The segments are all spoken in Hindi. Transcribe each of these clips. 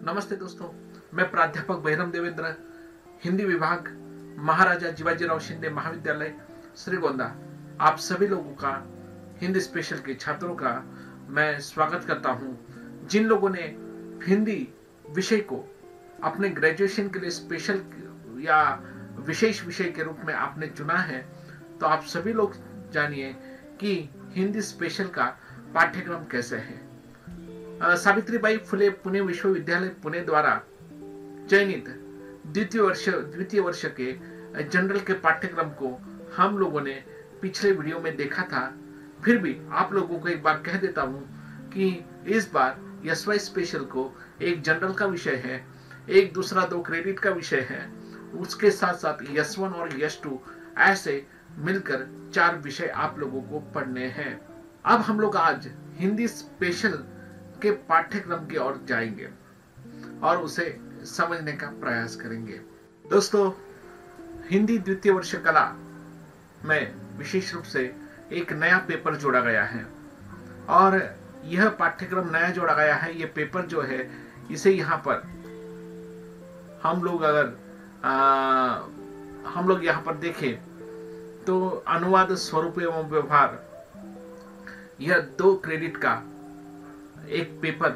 नमस्ते दोस्तों, मैं प्राध्यापक बहिरम देवेंद्र, हिंदी विभाग, महाराजा जीवाजीराव शिंदे महाविद्यालय, श्रीगोंदा। आप सभी लोगों का, हिंदी स्पेशल के छात्रों का मैं स्वागत करता हूं। जिन लोगों ने हिंदी विषय को अपने ग्रेजुएशन के लिए स्पेशल या विशेष विषय के रूप में आपने चुना है, तो आप सभी लोग जानिए कि हिंदी स्पेशल का पाठ्यक्रम कैसे है। सावित्रीबाई फुले पुणे विश्वविद्यालय पुणे द्वारा चयनित द्वितीय वर्ष के जनरल के पाठ्यक्रम को हम लोगों ने पिछले वीडियो में देखा था। फिर भी आप लोगों को एक बार कह देता हूं कि इस बार एसवाई स्पेशल को एक जनरल का विषय है, एक दूसरा 2 क्रेडिट का विषय है, उसके साथ साथ S1 और S2 ऐसे मिलकर 4 विषय आप लोगों को पढ़ने हैं। अब हम लोग आज हिंदी स्पेशल के पाठ्यक्रम की ओर जाएंगे और उसे समझने का प्रयास करेंगे। दोस्तों, हिंदी द्वितीय वर्ष कला में विशेष रूप से एक नया पेपर जोड़ा गया है और यह पाठ्यक्रम नया जोड़ा गया है। यह पेपर जो है, इसे यहाँ पर हम लोग यहाँ पर देखें तो अनुवाद, स्वरूप एवं व्यवहार, यह 2 क्रेडिट का एक पेपर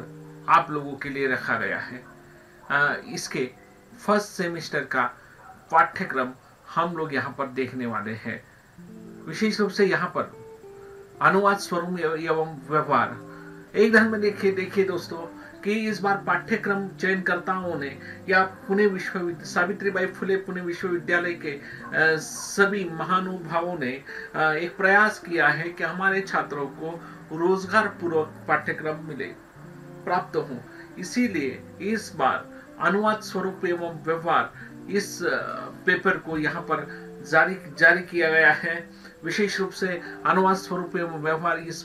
आप लोगों के लिए रखा गया है। इसके फर्स्ट सेमेस्टर का पाठ्यक्रम हम लोग यहाँ पर देखने वाले हैं। विशेष रूप से यहाँ पर अनुवाद, स्वरूप एवं व्यवहार। एक ध्यान में देखिए दोस्तों कि इस बार पाठ्यक्रम चयनकर्ताओं ने या सावित्रीबाई फुले पुणे विश्वविद्यालय के सभी महानुभावों ने एक प्रयास किया है कि हमारे छात्रों को रोजगार पूर्वक पाठ्यक्रम प्राप्त हो। इसीलिए इस बार अनुवाद, स्वरूप एवं व्यवहार, इस पेपर को यहाँ पर जारी किया गया है। विशेष रूप से अनुवाद, स्वरूप एवं व्यवहार, इस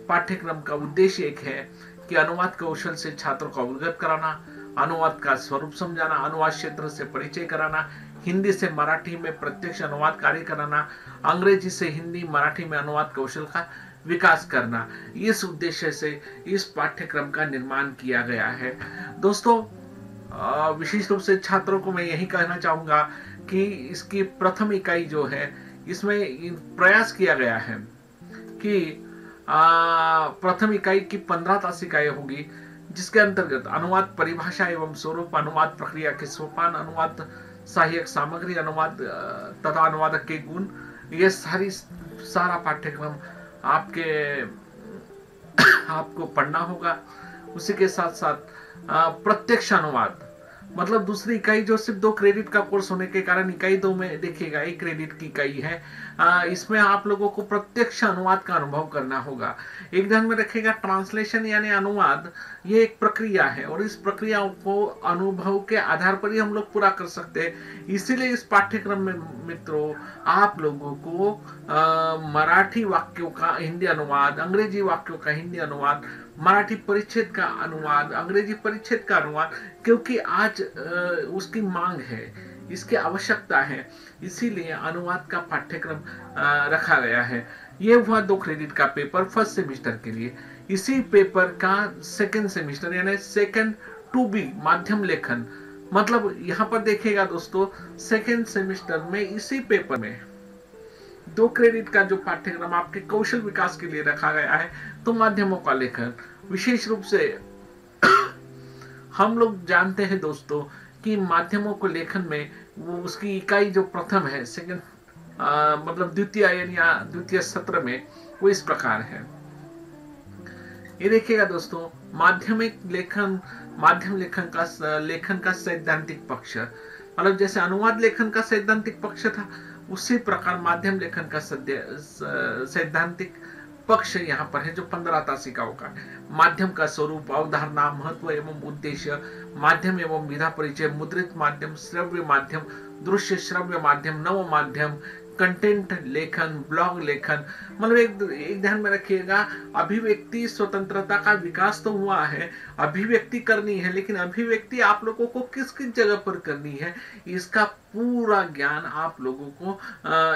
पाठ्यक्रम का उद्देश्य एक है कि अनुवाद कौशल से छात्रों को अवगत कराना, अनुवाद का स्वरूप समझाना, अनुवाद क्षेत्र से परिचय कराना, हिंदी से मराठी में प्रत्यक्ष अनुवाद कार्य कराना, अंग्रेजी से हिंदी मराठी में अनुवाद कौशल का विकास करना। इस उद्देश्य से इस पाठ्यक्रम का निर्माण किया गया है। दोस्तों, विशेष रूप से छात्रों को मैं यही कहना चाहूंगा कि इसकी प्रथम इकाई जो है, इसमें प्रयास किया गया है कि प्रथम इकाई की 15 इकाई होगी, जिसके अंतर्गत अनुवाद परिभाषा एवं स्वरूप, अनुवाद प्रक्रिया के सोपान, अनुवाद सहायक सामग्री, अनुवाद तथा अनुवादक के गुण, ये सारा पाठ्यक्रम आपको पढ़ना होगा। उसी के साथ साथ प्रत्यक्ष अनुवाद, मतलब दूसरी इकाई जो सिर्फ 2 क्रेडिट का कोर्स होने के कारण इकाई 2 में देखिएगा 1 क्रेडिट की इकाई है। इसमें आप लोगों को प्रत्यक्ष अनुवाद का अनुभव करना होगा। एक ध्यान में रखिएगा, ट्रांसलेशन यानी अनुवाद, ये एक प्रक्रिया है और इस प्रक्रिया को अनुभव के आधार पर ही हम लोग पूरा कर सकते हैं। इसीलिए इस पाठ्यक्रम में मित्रों, आप लोगों को मराठी वाक्यों का हिंदी अनुवाद, अंग्रेजी वाक्यों का हिंदी अनुवाद, मराठी परिच्छेद का अनुवाद, अंग्रेजी परिच्छेद का अनुवाद, क्योंकि आज उसकी मांग है, इसकी आवश्यकता है, इसीलिए अनुवाद का पाठ्यक्रम रखा गया है। ये हुआ 2 क्रेडिट का पेपर फर्स्ट सेमेस्टर के लिए। इसी पेपर का सेकंड सेमेस्टर यानी सेकंड 2B माध्यम लेखन, मतलब यहाँ पर देखिएगा दोस्तों, सेकंड सेमेस्टर में इसी पेपर में 2 क्रेडिट का जो पाठ्यक्रम आपके कौशल विकास के लिए रखा गया है, तो माध्यमों का लेखन। विशेष रूप से हम लोग जानते हैं दोस्तों कि माध्यमों को लेखन में वो उसकी इकाई जो प्रथम है, सेकंड मतलब द्वितीय सत्र में, वो इस प्रकार है। ये देखिएगा दोस्तों, माध्यम लेखन का सैद्धांतिक पक्ष, मतलब जैसे अनुवाद लेखन का सैद्धांतिक पक्ष था, उसी प्रकार माध्यम लेखन का सैद्धांतिक पक्ष यहाँ पर है, जो 15 तासिकाओं का। माध्यम का स्वरूप, अवधारणा, महत्व एवं उद्देश्य, माध्यम एवं विधा परिचय, मुद्रित माध्यम, श्रव्य माध्यम, दृश्य श्रव्य माध्यम, नव माध्यम, कंटेंट लेखन, ब्लॉग लेखन, मतलब एक ध्यान में रखिएगा, अभिव्यक्ति स्वतंत्रता का विकास तो हुआ है, अभिव्यक्ति करनी है, लेकिन अभिव्यक्ति आप लोगों को किस किस जगह पर करनी है, इसका पूरा ज्ञान आप लोगों को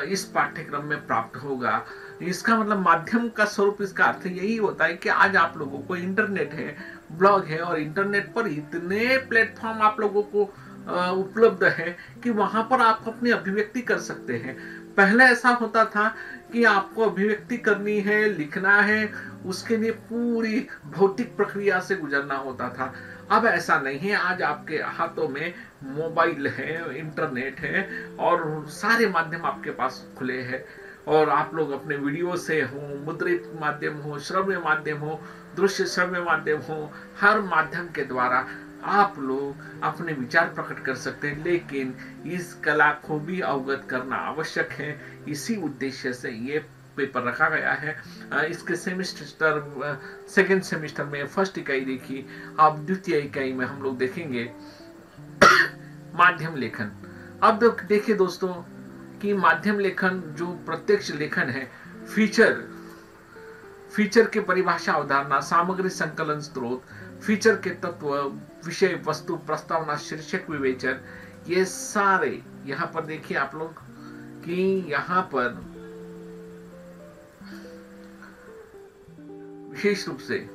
इस पाठ्यक्रम में प्राप्त होगा। इसका मतलब माध्यम का स्वरूप, इसका अर्थ यही होता है कि आज आप लोगों को इंटरनेट है, ब्लॉग है और इंटरनेट पर इतने प्लेटफॉर्म आप लोगों को उपलब्ध है कि वहां पर आप अपनी अभिव्यक्ति कर सकते हैं। पहले ऐसा होता था कि आपको अभिव्यक्ति करनी है, लिखना है, उसके लिए पूरी भौतिक प्रक्रिया से गुजरना होता था। अब ऐसा नहीं है, आज आपके हाथों में मोबाइल है, इंटरनेट है और सारे माध्यम आपके पास खुले हैं और आप लोग अपने वीडियो से हो, मुद्रित माध्यम हो, श्रव्य माध्यम हो, दृश्य श्रव्य माध्यम हो, हर माध्यम के द्वारा आप लोग अपने विचार प्रकट कर सकते हैं। लेकिन इस कला को भी अवगत करना आवश्यक है। इसी उद्देश्य से ये पेपर रखा गया है। इसके सेमेस्टर सेकेंड सेमेस्टर में फर्स्ट इकाई देखी, अब द्वितीय इकाई में हम लोग देखेंगे माध्यम लेखन। अब देखिए दोस्तों कि माध्यम लेखन जो प्रत्यक्ष लेखन है, फीचर के परिभाषा, अवधारणा, सामग्री संकलन, स्रोत, फीचर के तत्व, विषय वस्तु, प्रस्तावना, शीर्षक, विवेचन, ये सारे यहां पर देखिए आप लोग कि यहां पर विशेष रूप से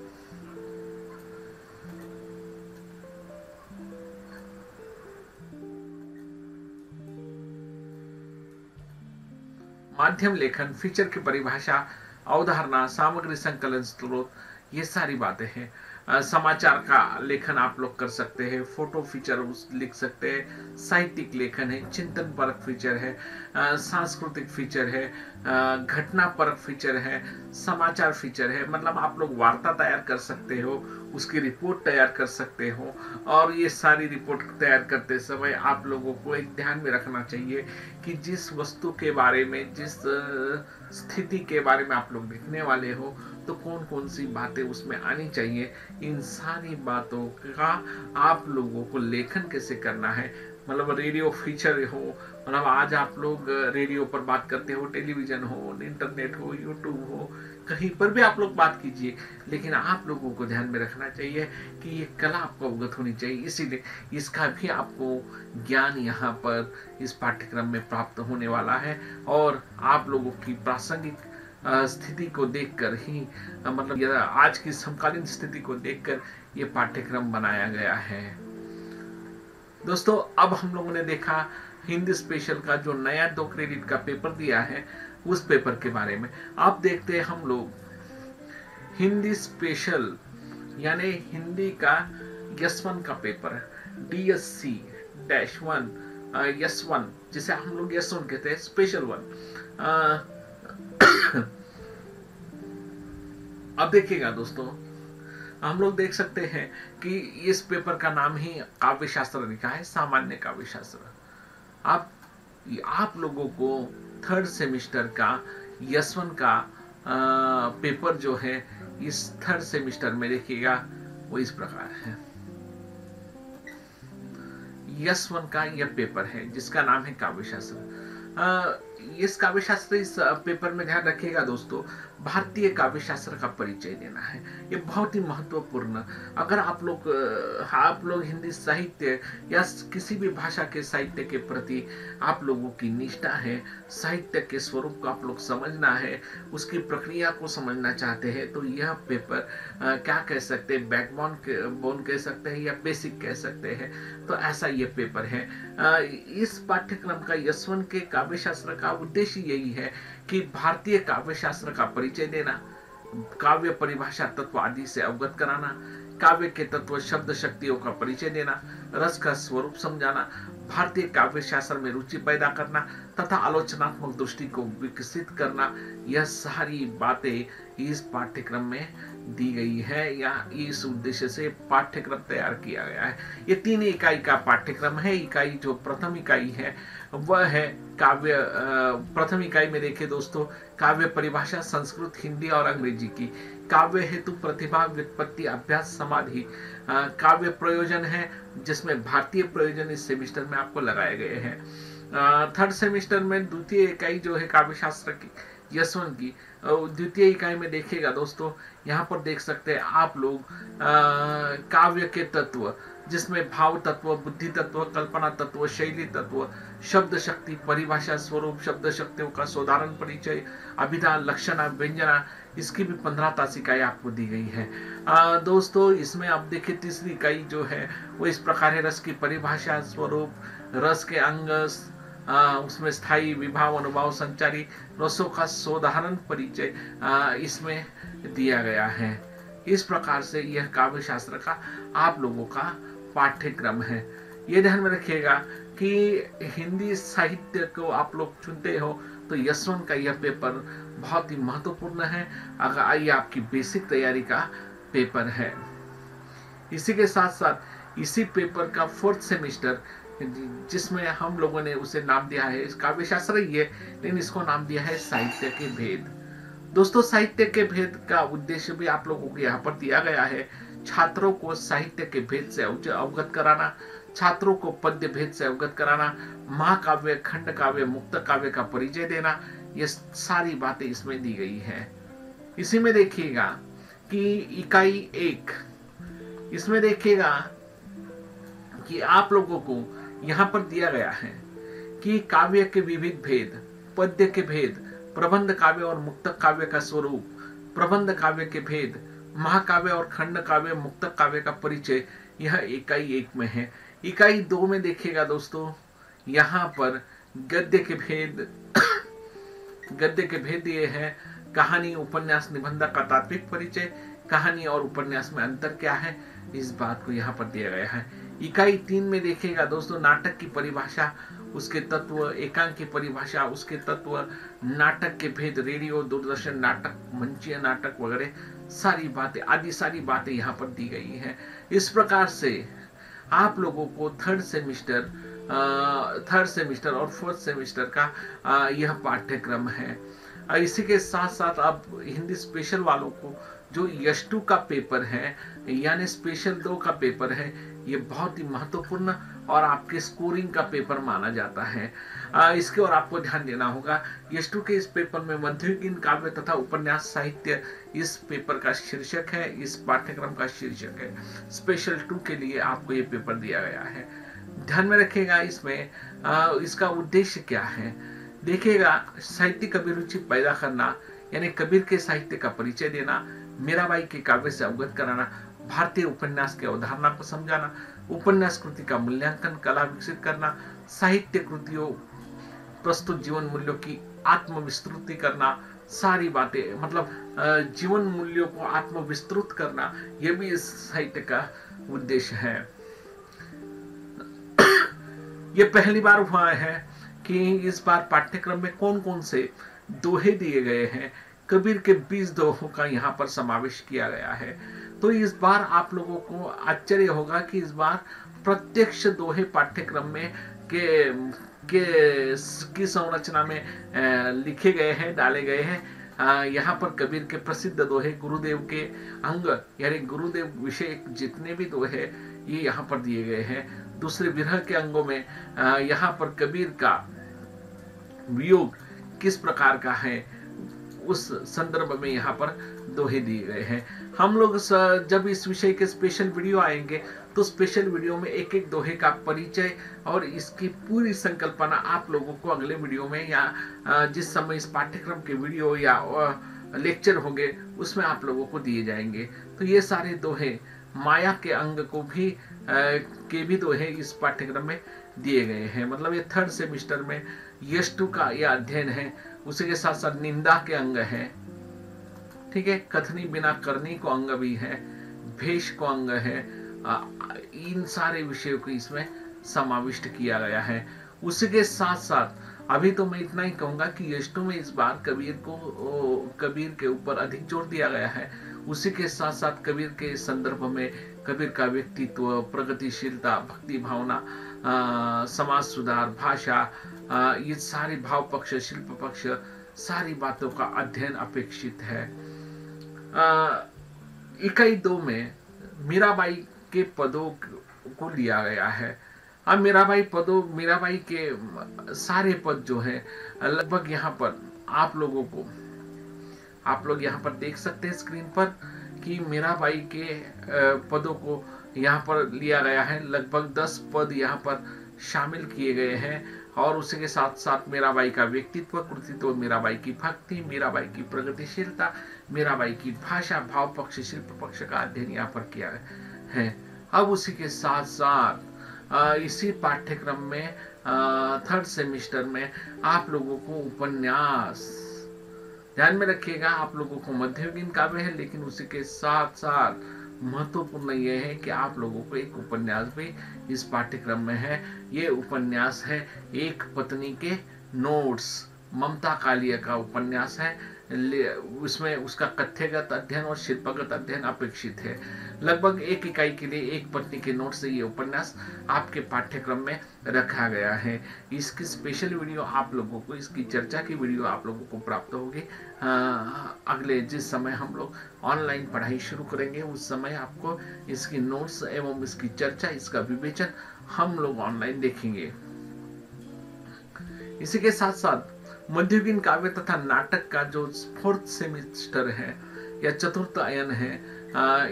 माध्यम लेखन, फीचर की परिभाषा, अवधारणा, सामग्री संकलन, स्रोत, ये सारी बातें हैं। समाचार का लेखन आप लोग कर सकते हैं, फोटो फीचर लिख सकते हैं, साहित्यिक लेखन है, चिंतन परक फीचर है, सांस्कृतिक फीचर है, घटना परक फीचर है, समाचार फीचर है। मतलब आप लोग वार्ता तैयार कर सकते हो, उसकी रिपोर्ट तैयार कर सकते हो और ये सारी रिपोर्ट तैयार करते समय आप लोगों को एक ध्यान में रखना चाहिए कि जिस वस्तु के बारे में, जिस स्थिति के बारे में आप लोग लिखने वाले हो तो कौन कौन सी बातें उसमें आनी चाहिए। इन सारी बातों का आप लोगों को लेखन कैसे करना है। मतलब रेडियो फीचर हो, मतलब आज आप लोग रेडियो पर बात करते हो, टेलीविजन हो, इंटरनेट हो, यूट्यूब हो, कहीं पर भी आप लोग बात कीजिए, लेकिन आप लोगों को ध्यान में रखना चाहिए कि ये कला आपको अवगत होनी चाहिए। इसीलिए इसका भी आपको ज्ञान यहाँ पर इस पाठ्यक्रम में प्राप्त होने वाला है और आप लोगों की प्रासंगिक स्थिति को देखकर ही, मतलब आज की समकालीन स्थिति को देखकर ये पाठ्यक्रम बनाया गया है। दोस्तों अब हम लोगों ने देखा हिंदी स्पेशल का जो नया 2 क्रेडिट का पेपर दिया है, उस पेपर के बारे में। अब देखते हैं हम लोग हिंदी स्पेशल यानी हिंदी का यस1 का पेपर, DSC-1 यस1, जिसे हम लोग यस1 कहते हैं, स्पेशल 1। अब देखिएगा दोस्तों, हम लोग देख सकते हैं कि इस पेपर का नाम ही काव्य शास्त्र लिखा है, सामान्य काव्य शास्त्र। आप लोगों को 3rd सेमेस्टर का यस1 का पेपर जो है इस 3rd सेमेस्टर में देखिएगा वो इस प्रकार है। यस1 का यह पेपर है जिसका नाम है काव्य शास्त्र। इस काव्य शास्त्र, इस पेपर में ध्यान रखिएगा दोस्तों, भारतीय काव्य शास्त्र का परिचय देना है। ये बहुत ही महत्वपूर्ण। अगर आप लोग हिंदी साहित्य या किसी भी भाषा के साहित्य के प्रति आप लोगों की निष्ठा है, साहित्य के स्वरूप को आप लोग समझना है, उसकी प्रक्रिया को समझना चाहते हैं, तो यह पेपर क्या कह सकते हैं, बैकबोन कह सकते हैं या बेसिक कह सकते हैं। तो ऐसा ये पेपर है। इस पाठ्यक्रम का यस1 के काव्य शास्त्र का उद्देश्य यही है कि भारतीय काव्य शास्त्र का परिचय देना, काव्य परिभाषा, तत्व आदि से अवगत कराना, काव्य के तत्व, शब्द शक्तियों का परिचय देना, रस का स्वरूप समझाना, भारतीय काव्य शास्त्र में रुचि पैदा करना तथा आलोचनात्मक दृष्टि को विकसित करना। यह सारी बातें इस पाठ्यक्रम में दी गई है या इस उद्देश्य से पाठ्यक्रम तैयार किया गया है। ये 3 इकाई का पाठ्यक्रम है। इकाई जो प्रथम इकाई है वह है काव्य। प्रथम इकाई में देखिए दोस्तों, काव्य परिभाषा, संस्कृत, हिंदी और अंग्रेजी की, काव्य हेतु, प्रतिभा, व्युत्पत्ति, अभ्यास, समाधि, काव्य प्रयोजन है जिसमें भारतीय प्रयोजन इस सेमेस्टर में आपको लगाए गए हैं। 3rd सेमेस्टर में द्वितीय इकाई जो है काव्य शास्त्र की, यस1 की, द्वितीय इकाई में देखिएगा दोस्तों, यहाँ पर देख सकते हैं आप लोग काव्य के तत्व, जिसमें भाव तत्व, बुद्धि तत्व, कल्पना तत्व, शैली तत्व, शब्द शक्ति, परिभाषा, स्वरूप, शब्द शक्तियों का साधारण परिचय, अभिधा, लक्षणा, व्यंजना, इसकी भी 15 तासिकाएं आपको दी गई है। दोस्तों इसमें आप देखिए तीसरी इकाई जो है वो इस प्रकार है, रस की परिभाषा, स्वरूप, रस के अंग, उसमें स्थायी, विभाव, अनुभाव, संचारी, रसों का साधारण परिचय इसमें दिया गया है। इस प्रकार से यह काव्य शास्त्र का आप लोगों का पाठ्यक्रम है। ये ध्यान में रखिएगा कि हिंदी साहित्य को आप लोग चुनते हो तो यशवंत का यह पेपर बहुत ही महत्वपूर्ण है। अगर ये आपकी बेसिक तैयारी का पेपर है। इसी के साथ साथ इसी पेपर का 4th सेमेस्टर, जिसमें हम लोगों ने उसे नाम दिया है, काव्य शास्त्र ही है लेकिन इसको नाम दिया है साहित्य के भेद। दोस्तों साहित्य के भेद का उद्देश्य भी आप लोगों को यहाँ पर दिया गया है। छात्रों को साहित्य के भेद से अवगत कराना, छात्रों को पद्य भेद से अवगत कराना, महाकाव्य, खंड काव्य, मुक्त काव्य का परिचय देना, ये सारी बातें इसमें दी गई है। इसी में देखिएगा कि इकाई 1, इसमें देखिएगा कि आप लोगों को यहाँ पर दिया गया है कि काव्य के विविध भेद, पद्य के भेद, प्रबंध काव्य और मुक्त काव्य का स्वरूप, प्रबंध काव्य के भेद, महाकाव्य और खंड काव्य, मुक्त काव्य का परिचय, यह इकाई 1 में है। इकाई 2 में देखिएगा दोस्तों, यहाँ पर गद्य के भेद गद्य के भेद ये है, कहानी, उपन्यास, निबंध का तात्विक परिचय, कहानी और उपन्यास में अंतर क्या है, इस बात को यहाँ पर दिया गया है। इकाई 3 में देखिएगा दोस्तों, नाटक की परिभाषा, उसके तत्व, एकांक की परिभाषा, उसके तत्व, नाटक के भेद, रेडियो, दूरदर्शन नाटक, मंचीय नाटक वगैरह सारी बातें, आदि सारी बातें यहाँ पर दी गई हैं। इस प्रकार से आप लोगों को थर्ड सेमिस्टर और 4th सेमिस्टर का यह पाठ्यक्रम है। इसी के साथ साथ अब हिंदी स्पेशल वालों को जो यश2 का पेपर है, यानी स्पेशल 2 का पेपर है, ये बहुत ही महत्वपूर्ण और आपके स्कोरिंग का पेपर माना जाता है। इसके और आपको ध्यान देना होगा। यश2 के इस पेपर में मध्ययुगीन काव्य तथा उपन्यास साहित्य इस पेपर का शीर्षक है, इस पाठ्यक्रम का शीर्षक है। स्पेशल 2 के लिए आपको ये पेपर दिया गया है। ध्यान में रखिएगा इसमें इसका उद्देश्य क्या है। देखिएगा, साहित्यिक अभिरुचि पैदा करना, यानी कबीर के साहित्य का परिचय देना, मीराबाई के काव्य से अवगत कराना, भारतीय उपन्यास की अवधारणा को समझाना, उपन्यास कृति का मूल्यांकन, कला विकसित करना, साहित्य कृतियों प्रस्तुत जीवन मूल्यों की आत्मविस्तृति करना, सारी बातें, मतलब जीवन मूल्यों को आत्मविस्तृत करना, यह भी इस साहित्य का उद्देश्य है। यह पहली बार हुआ है कि इस बार पाठ्यक्रम में कौन कौन से दोहे दिए गए हैं। कबीर के 20 दोहों का यहाँ पर समावेश किया गया है। तो इस बार आप लोगों को आश्चर्य होगा कि इस बार प्रत्यक्ष दोहे पाठ्यक्रम में की संरचना में लिखे गए हैं, डाले गए हैं। यहाँ पर कबीर के प्रसिद्ध दोहे, गुरुदेव के अंग, यानी गुरुदेव विषय जितने भी दोहे ये यहाँ पर दिए गए हैं। दूसरे विरह के अंगों में यहाँ पर कबीर का वियोग किस प्रकार का है, उस संदर्भ में यहाँ पर दोहे दिए गए हैं। हम लोग जब इस विषय के स्पेशल वीडियो आएंगे तो स्पेशल वीडियो में एक एक दोहे का परिचय और इसकी पूरी संकल्पना आप लोगों को अगले वीडियो में या जिस समय इस पाठ्यक्रम के वीडियो या लेक्चर होंगे उसमें आप लोगों को दिए जाएंगे। तो ये सारे दोहे, माया के अंग को भी के भी दोहे इस पाठ्यक्रम में दिए गए हैं। मतलब ये 3rd सेमिस्टर में यश2 का यह अध्ययन है। उसी के साथ साथ निंदा के अंग है, ठीक है, कथनी बिना करनी को अंग भी है, भेष को अंग है। इन सारे विषयों को इसमें समाविष्ट किया गया है। उसी के साथ साथ अभी तो मैं इतना ही कहूंगा कि यश2 में इस बार कबीर के ऊपर अधिक जोर दिया गया है। उसी के साथ साथ कबीर के संदर्भ में कबीर का व्यक्तित्व, प्रगतिशीलता, भक्ति भावना, समाज सुधार, भाषा, ये सारे भाव पक्ष, शिल्प पक्ष, सारी बातों का अध्ययन अपेक्षित है। इकाई 2 में मीराबाई के पदों को लिया गया है। अब मीराबाई के सारे पद जो है लगभग यहाँ पर आप लोग यहाँ पर देख सकते हैं स्क्रीन पर कि मीराबाई के पदों को यहाँ पर लिया गया है। लगभग 10 पद यहाँ पर शामिल किए गए हैं। और उसी के साथ साथ मीराबाई का व्यक्तित्व, कृतित्व, मीराबाई की भक्ति, मीराबाई की प्रगतिशीलता, मीराबाई की भाषा, भाव पक्ष, शिल्प पक्ष का अध्ययन यहाँ पर किया है। अब उसी के साथ साथ इसी पाठ्यक्रम में थर्ड सेमिस्टर में आप लोगों को उपन्यास, ध्यान में रखिएगा, आप लोगों को मध्ययुगीन काव्य है, लेकिन उसी के साथ साथ महत्वपूर्ण यह है कि आप लोगों को एक उपन्यास भी इस पाठ्यक्रम में है। ये उपन्यास है एक पत्नी के नोट्स, ममता कालिया का उपन्यास है। उसमें उसका कथ्यगत अध्ययन और शिल्पगत अध्ययन अपेक्षित है। लगभग 1 इकाई के लिए एक पत्नी के नोट से ये उपन्यास आपके पाठ्यक्रम में रखा गया है। इसकी स्पेशल वीडियो आप लोगों को, इसकी चर्चा की वीडियो आप लोगों को प्राप्त होगी। अगले जिस समय हम लोग ऑनलाइन पढ़ाई शुरू करेंगे उस समय आपको इसकी नोट्स एवं इसकी चर्चा, इसका विवेचन हम लोग ऑनलाइन देखेंगे। इसी के साथ साथ मध्ययुगीन काव्य तथा नाटक का जो 4th सेमिस्टर है या चतुर्थ अयन है,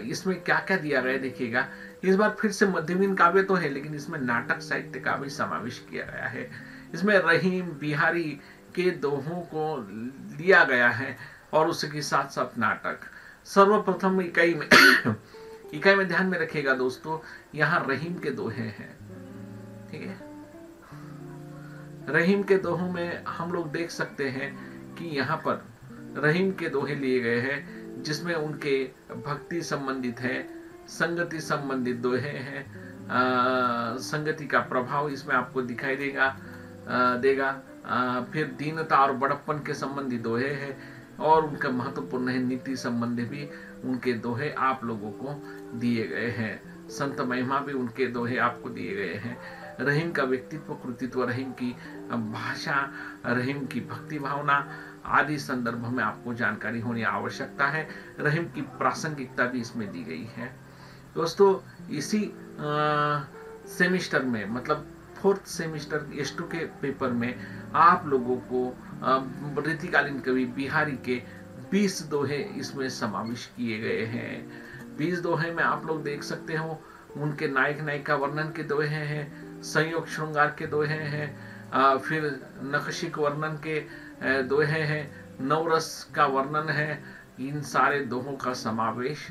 इसमें क्या क्या दिया गया देखिएगा। इस बार फिर से मध्ययुगीन काव्य तो है, लेकिन इसमें नाटक साहित्य का भी समावेश किया गया है। इसमें रहीम, बिहारी के दोहों को लिया गया है और उसके साथ साथ नाटक। सर्वप्रथम इकाई में ध्यान में रखिएगा दोस्तों, यहाँ रहीम के दोहे हैं, ठीक है। रहीम के दोहों में हम लोग देख सकते हैं कि यहाँ पर रहीम के दोहे लिए गए हैं, जिसमें उनके भक्ति संबंधित है, संगति संबंधित दोहे हैं। संगति का प्रभाव इसमें आपको दिखाई देगा। फिर दीनता और बड़प्पन के संबंधी दोहे हैं और उनका महत्वपूर्ण है नीति संबंधी भी उनके दोहे आप लोगों को दिए गए हैं। संत महिमा भी उनके दोहे आपको दिए गए हैं। रहीम का व्यक्तित्व, कृतित्व, रहीम की भाषा, रहीम की भक्ति भावना आदि संदर्भ में आपको जानकारी होनी आवश्यकता है। रहीम की प्रासंगिकता भी इसमें दी गई है। दोस्तों इसी सेमिस्टर में, मतलब 4th सेमिस्टर S2 के पेपर में आप लोगों को रीतिकालीन कवि बिहारी के 20 दोहे इसमें समावेश किए गए हैं। 20 दोहे में आप लोग देख सकते हो उनके नायक नायिका वर्णन के दोहे हैं, संयोग श्रृंगार के दोहे हैं, फिर नखशिक वर्णन के दोहे हैं, नवरस का वर्णन है। इन सारे दोहों का समावेश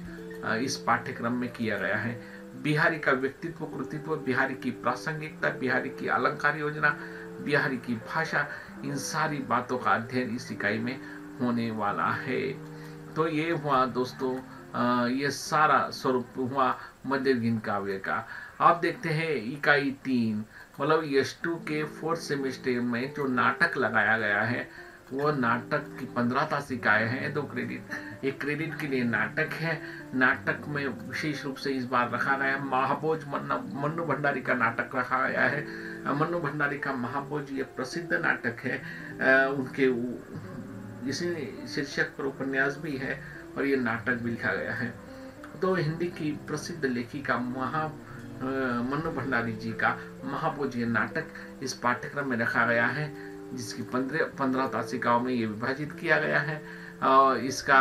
इस पाठ्यक्रम में किया गया है। बिहारी का व्यक्तित्व, कृतित्व, बिहारी की प्रासंगिकता, बिहारी की अलंकार योजना, बिहारी की भाषा, इन सारी बातों का अध्ययन इस इकाई में होने वाला है। तो ये हुआ दोस्तों, ये सारा स्वरूप हुआ मध्ययुगीन काव्य का। आप देखते हैं इकाई 3, मतलब S2 के 4th सेमेस्टर में जो नाटक लगाया गया है वो नाटक की 15 तासिकाएं हैं, 2 क्रेडिट। एक क्रेडिट के लिए नाटक है। नाटक में विशेष रूप से इस बार रखा गया है महाभोज, मन्नू भंडारी का नाटक रखा गया है। मन्नू भंडारी का महाभोज ये प्रसिद्ध नाटक है। उनके इसी शीर्षक पर उपन्यास भी है और ये नाटक भी लिखा गया है। तो हिंदी की प्रसिद्ध लेखिका मन्नू भंडारी जी का महाभोज ये नाटक इस पाठ्यक्रम में रखा गया है, जिसकी 15 तासिकाओं में ये विभाजित किया गया है। इसका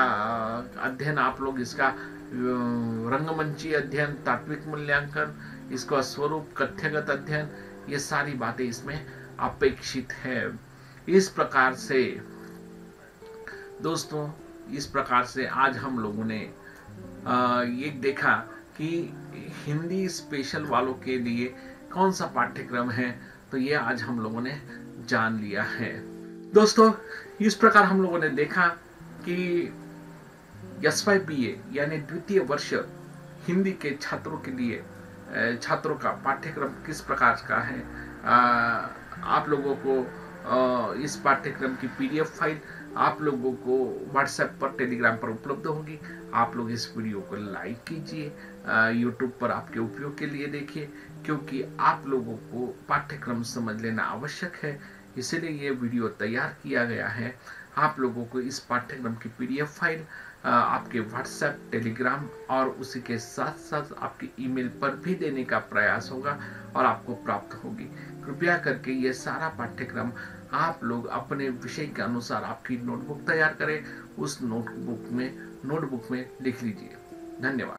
अध्ययन आप लोग, इसका रंगमंची अध्ययन, तात्विक मूल्यांकन, इसका स्वरूप, कथ्यगत अध्ययन, ये सारी बातें इसमें अपेक्षित है। इस प्रकार से दोस्तों, इस प्रकार से आज हम लोगों ने ये देखा कि हिंदी स्पेशल वालों के लिए कौन सा पाठ्यक्रम है, तो ये आज हम लोगों ने जान लिया है। दोस्तों इस प्रकार हम लोगों ने देखा कि SY BA यानी द्वितीय वर्ष हिंदी के छात्रों के लिए, छात्रों का पाठ्यक्रम किस प्रकार का है। आप लोगों को इस पाठ्यक्रम की PDF फाइल आप लोगों को WhatsApp पर, टेलीग्राम पर उपलब्ध होगी। आप लोग इस वीडियो को लाइक कीजिए, YouTube पर आपके उपयोग के लिए देखिए, क्योंकि आप लोगों को पाठ्यक्रम समझ लेना आवश्यक है, इसीलिए ये वीडियो तैयार किया गया है। आप लोगों को इस पाठ्यक्रम की PDF फाइल आपके WhatsApp, टेलीग्राम और उसी के साथ साथ आपके ईमेल पर भी देने का प्रयास होगा और आपको प्राप्त होगी। कृपया करके ये सारा पाठ्यक्रम आप लोग अपने विषय के अनुसार आपकी नोटबुक तैयार करें, उस नोटबुक में लिख लीजिए। धन्यवाद।